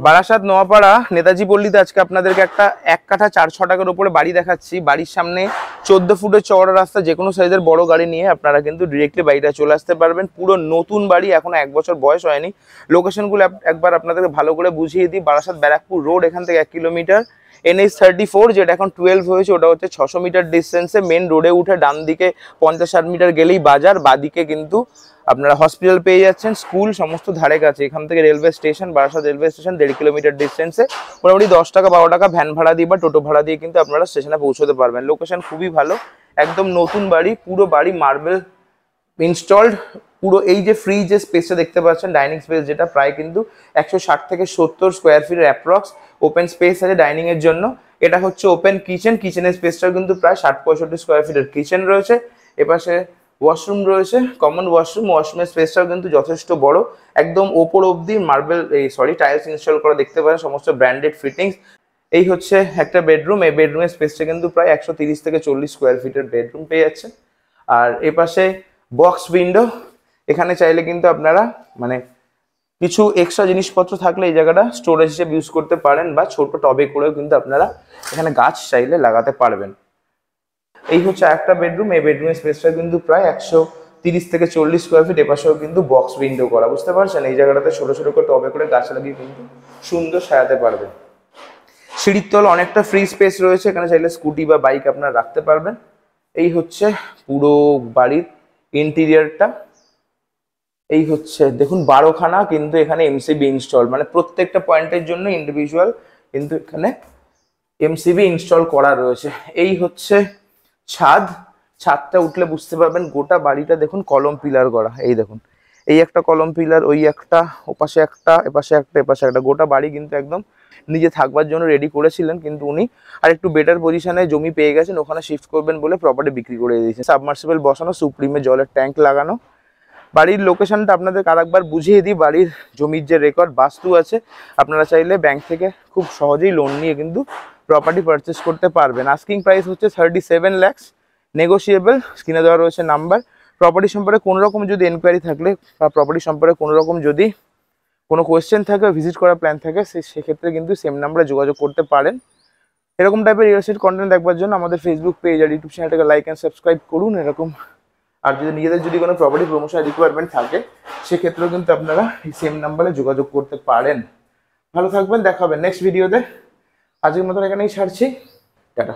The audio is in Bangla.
বারাসাত নোয়াপাড়া নেতাজি পল্লীতে আজকে আপনাদেরকে একটা 1 কাঠা 4 ছটাকের উপরে বাড়ি দেখাচ্ছি। বাড়ির সামনে 14 ফুটের চওড়া রাস্তা, যে কোনো সাইজের বড় গাড়ি নিয়ে আপনারা কিন্তু ডিরেক্টলি বাড়িটা চলে আসতে পারবেন। পুরো নতুন বাড়ি, এখনো 1 বছর বয়স হয়নি। লোকেশনগুলো একবার আপনাদেরকে ভালো করে বুঝিয়ে দিই। বারাসাত ব্যারাকপুর রোড, এখান থেকে 1 কিলোমিটার। NH34 যেটা এখন 12 হয়েছে, ওটা হচ্ছে 600 মিটার ডিস্টেন্সে। মেন রোডে উঠে ডান দিকে 50-60 মিটার গেলেই বাজার, বাদিকে কিন্তু আপনারা হসপিটাল পেয়ে যাচ্ছেন, স্কুল সমস্ত ধারে কাছে। এখান থেকে railway station, Barasat railway station 1.5 kilometre ডিস্টেন্সে। মোটামুটি 10 টাকা 12 টাকা ভ্যান ভাড়া দিয়ে বা টোটো ভাড়া দিয়ে কিন্তু আপনারা স্টেশনে পৌঁছতে পারবেন। লোকেশন খুবই ভালো, একদম নতুন বাড়ি, পুরো বাড়ি মার্বেল ইনস্টলড। পুরো এই যে ফ্রি যে স্পেসটা দেখতে পাচ্ছেন, ডাইনিং স্পেস, যেটা প্রায় কিন্তু 160 থেকে 70 স্কোয়ার ফিটের অ্যাপ্রক্স ওপেন স্পেস আছে ডাইনিং এর জন্য। এটা হচ্ছে ওপেন কিচেন, কিচেনের স্পেসটাও কিন্তু প্রায় 60-65 স্কোয়ার ফিটের কিচেন রয়েছে। এপাশে ওয়াশরুম রয়েছে, কমন ওয়াশরুম। ওয়াশরুমের স্পেসটাও কিন্তু যথেষ্ট বড়, একদম ওপর অব্দি মার্বেল টাইলস ইনস্টল করা দেখতে পারেন, সমস্ত ব্র্যান্ডেড ফিটিংস। এই হচ্ছে একটা বেডরুম। এই বেডরুমের স্পেসটা কিন্তু প্রায় 130 থেকে 40 স্কোয়ার ফিটের বেডরুম পেয়ে যাচ্ছে। আর এপাশে বক্স উইন্ডো, এখানে চাইলে কিন্তু আপনারা মানে কিছু এক্সট্রা জিনিসপত্র থাকলে এই জায়গাটা স্টোরেজ হিসেবে ইউজ করতে পারেন, বা ছোট টবে করেও কিন্তু আপনারা এখানে গাছ চাইলে লাগাতে পারবেন। এই হচ্ছে একটা বেডরুম। এই বেডরুমের স্পেসটা কিন্তু প্রায় 130 থেকে 40 স্কোয়ার ফিট। এপাশেও কিন্তু বক্স উইন্ডো করা, বুঝতে পারছেন? এই জায়গাটাতে ছোট ছোট করে টবে করে গাছ লাগিয়ে কিন্তু সুন্দর সাজাতে পারবেন। সিঁড়ির তল অনেকটা ফ্রি স্পেস রয়েছে, এখানে চাইলে স্কুটি বা বাইক আপনারা রাখতে পারবেন। এই হচ্ছে পুরো বাড়ির ইন্টেরিয়রটা। এই হচ্ছে দেখুন 12খানা কিন্তু এখানে এমসিবি ইনস্টল, মানে প্রত্যেকটা পয়েন্টের জন্য ইন্ডিভিজুয়াল কিন্তু এখানে এমসিবি ইনস্টল করা রয়েছে। এই হচ্ছে ছাদ। ছাদটা উঠলে বুঝতে পারবেন গোটা বাড়িটা দেখুন কলম পিলার করা। এই দেখুন, এই একটা কলম পিলার, ওই একটা, ওপাশে একটা, এপাশে একটা, এপাশে একটা। গোটা বাড়ি কিন্তু একদম নিজে থাকবার জন্য রেডি করেছিলেন, কিন্তু উনি আর একটু বেটার পজিশনে জমি পেয়ে গেছেন, ওখানে শিফট করবেন বলে প্রপার্টি বিক্রি করে দিয়েছেন। সাবমার্সিবল বসানো, সুপ্রিমে জলের ট্যাঙ্ক লাগানো। বাড়ির লোকেশনটা আপনাদের আরেকবার বুঝিয়ে দিই। বাড়ির জমির যে রেকর্ড বাস্তু আছে, আপনারা চাইলে ব্যাংক থেকে খুব সহজেই লোন নিয়ে কিন্তু প্রপার্টি পারচেস করতে পারবেন। আস্কিং প্রাইস হচ্ছে 37 lakhs, নেগোসিয়েবল। স্ক্রিনে দেওয়া রয়েছে নাম্বার। প্রপার্টি সম্পর্কে কোনো রকম যদি এনকোয়ারি থাকলে বা প্রপার্টি সম্পর্কে কোনো রকম যদি কোনো কোয়েশ্চেন থাকে, ভিজিট করার প্ল্যান থাকে, সেক্ষেত্রে কিন্তু সেম নাম্বারে যোগাযোগ করতে পারেন। এরকম টাইপের রিয়েল এস্টেট কন্টেন্ট দেখবার জন্য আমাদের ফেসবুক পেজ আর ইউটিউব চ্যানেলটাকে লাইক অ্যান্ড সাবস্ক্রাইব করুন এরকম। আর যদি নিজেদের যদি কোনো প্রপার্টি প্রমোশন রিকোয়ারমেন্ট থাকে, সেক্ষেত্রেও কিন্তু আপনারা এই সেম নাম্বারে যোগাযোগ করতে পারেন। ভালো থাকবেন, দেখা হবে নেক্সট ভিডিওতে। আজকের মতন এখানেই ছাড়ছি, টাটা।